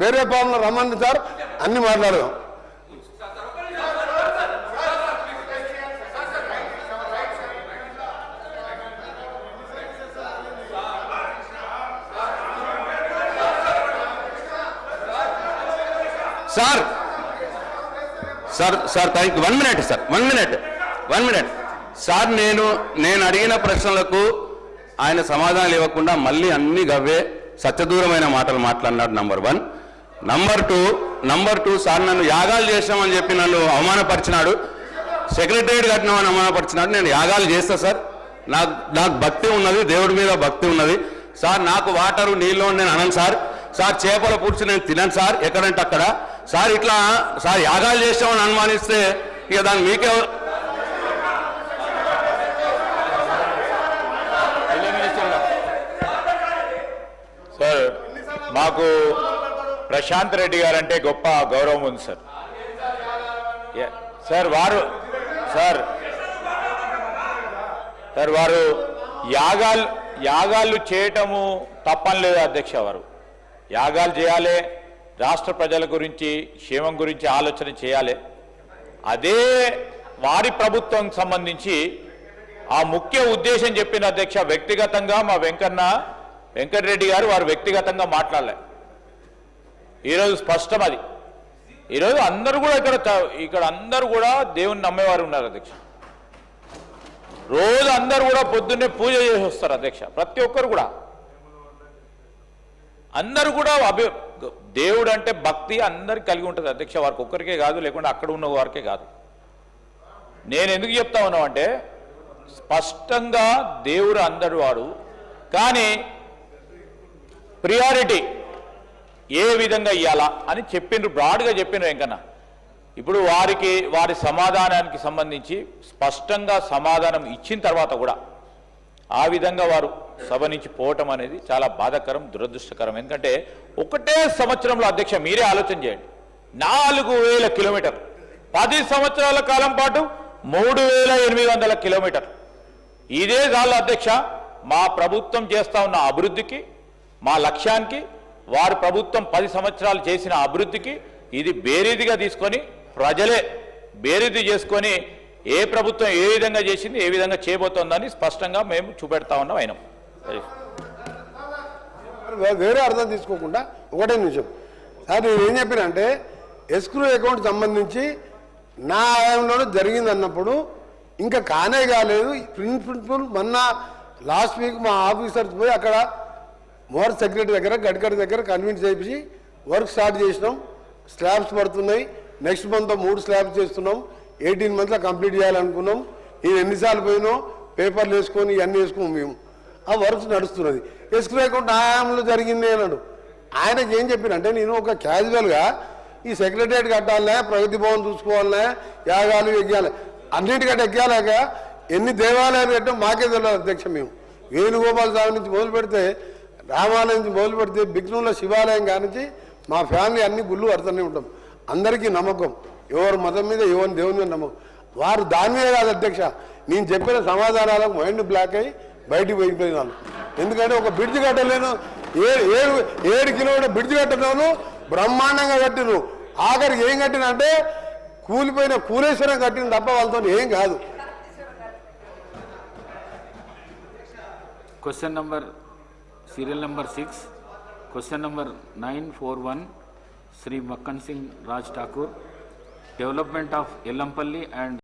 వేరే పాలన రమ్మండి సార్, అన్ని మాట్లాడదాం. Sir sir sir thank you. 1 minute sir, 1 minute sir. నేను అడిగిన ప్రశ్నలకు ఆయన సమాధానాలు ఇవ్వకుండా మళ్ళీ అన్ని గవ్వే సత్యదూరమైన మాటలు మాట్లాడినాడు. నంబర్ 1. నంబర్ 2 సార్ నన్ను యాగాలు చేసామని చెప్పి నన్ను అవమానపరిచినాడు. సెక్రటరియట్ కట్టినామని అవమానపరిచినాడు. నేను యాగాలు చేస్తా సార్, నాకు భక్తి ఉన్నది, దేవుడి మీద భక్తి ఉన్నది సార్. నాకు వాటరు నీళ్ళు నేను అనను సార్. చేపల పులుసు నేను తినను సార్, ఎక్కడంటే అక్కడ సార్. ఇట్లా సార్ యాగాలు చేసామని అనుమానిస్తే ఇక దాన్ని మీకే సార్. మాకు ప్రశాంత్ రెడ్డి గారు అంటే గొప్ప గౌరవం ఉంది సార్. వారు యాగాలు చేయటము తప్పని లేదు అధ్యక్ష. వారు యాగాలు చేయాలి, రాష్ట్ర ప్రజల గురించి క్షేమం గురించి ఆలోచన చేయాలి. అదే వారి ప్రభుత్వం సంబంధించి ఆ ముఖ్య ఉద్దేశం చెప్పిన అధ్యక్ష. వ్యక్తిగతంగా మా వెంకటరెడ్డి గారు వారు వ్యక్తిగతంగా మాట్లాడలే. ఈరోజు స్పష్టం అది. ఈరోజు అందరూ కూడా ఇక్కడ అందరూ కూడా దేవుని నమ్మేవారు ఉన్నారు అధ్యక్ష. రోజు అందరూ కూడా పొద్దున్నే పూజ చేసి వస్తారు అధ్యక్ష. ప్రతి ఒక్కరు కూడా అందరూ కూడా దేవుడు అంటే భక్తి అందరికి కలిగి ఉంటుంది అధ్యక్ష. వారికి ఒక్కరికే కాదు, లేకుంటే అక్కడ ఉన్న వారికే కాదు. నేను ఎందుకు చెప్తా ఉన్నామంటే స్పష్టంగా దేవుడు అందరు వాడు, కానీ ప్రియారిటీ ఏ విధంగా ఇవ్వాలా అని చెప్పిండ్రు, బ్రాడ్గా చెప్పిండ్రు వెంకన్న. ఇప్పుడు వారి సమాధానానికి సంబంధించి స్పష్టంగా సమాధానం ఇచ్చిన తర్వాత కూడా ఆ విధంగా వారు సభ నుంచి పోవటం అనేది చాలా బాధాకరం, దురదృష్టకరం. ఎందుకంటే ఒకటే సంవత్సరంలో అధ్యక్ష మీరే ఆలోచన చేయండి, 4000 కిలోమీటర్లు, 10 సంవత్సరాల కాలం పాటు 3800 కిలోమీటర్లు. ఇదే చాలు అధ్యక్ష మా ప్రభుత్వం చేస్తా ఉన్న అభివృద్ధికి, మా లక్ష్యానికి, వారి ప్రభుత్వం 10 సంవత్సరాలు చేసిన అభివృద్ధికి ఇది బేరీదిగా తీసుకొని ప్రజలే బేరీది చేసుకొని ఏ ప్రభుత్వం ఏ విధంగా చేసింది, ఏ విధంగా చేయబోతోందని స్పష్టంగా మేము చూపెడతా ఉన్నాం. అయినా వేరే అర్థం తీసుకోకుండా ఒకటే నిమిషం సార్, నేను ఏం చెప్పినంటే ఎస్క్రూ అకౌంట్ సంబంధించి నా ఆయంలోనే జరిగింది అన్నప్పుడు ఇంకా కానే కాలేదు. ప్రిన్సిపల్ మొన్న లాస్ట్ వీక్ మా ఆఫీసర్స్ పోయి అక్కడ మోర్ సెక్రటరీ దగ్గర గడ్కరీ దగ్గర కన్విన్స్ చేయించి వర్క్ స్టార్ట్ చేసినాం. స్లాబ్స్ పడుతున్నాయి. నెక్స్ట్ మంత్ 3 స్లాబ్స్ చేస్తున్నాం. 18 మంత్స్లో కంప్లీట్ చేయాలనుకున్నాం. నేను ఎన్నిసార్లు పోయినో పేపర్లు వేసుకొని ఇవన్నీ వేసుకోము. మేము ఆ వర్క్స్ నడుస్తున్నది. ఎస్క్రూ అకౌంట్ ఆయంలో జరిగింది అన్నాడు. ఆయనకి ఏం చెప్పినంటే నేను ఒక క్యాజువల్గా ఈ సెక్రటరియట్ కట్టాలనే, ప్రగతి భవన్ చూసుకోవాలనే, యాగాలు ఎగ్గాలి, అన్నిటికంటే ఎక్కాలేక ఎన్ని దేవాలయాలు కట్టాం మాకే తెలియదు అధ్యక్ష. మేము వేణుగోపాల స్వామి నుంచి మొదలు పెడితే, రామాలయం నుంచి మొదలు పెడితే, బిగ్నూల శివాలయం కానించి మా ఫ్యామిలీ అన్ని గుళ్ళు కడుతూనే ఉంటాం. అందరికీ నమ్మకం, ఎవరు మతం మీద ఎవరి దేవుని మీద నమ్మకం. వారు దాని మీద కాదు అధ్యక్ష, నేను చెప్పిన సమాధానాలకు మైండ్ బ్లాక్ అయ్యి బయటికి పోయిపోయినాను. ఎందుకంటే ఒక బ్రిడ్జ్ కట్టలేను, 7 కిలోమీటర్ బ్రిడ్జ్ కట్టలేను, బ్రహ్మాండంగా కట్టిను. ఆఖరికి ఏం కట్టిన అంటే కూలిపోయిన కూలేశ్వరం కట్టిన తప్ప వాళ్ళతో ఏం కాదు. Question number serial number 6, question number 941 Shri Makkan Singh Raj Thakur, development of Yellampalli and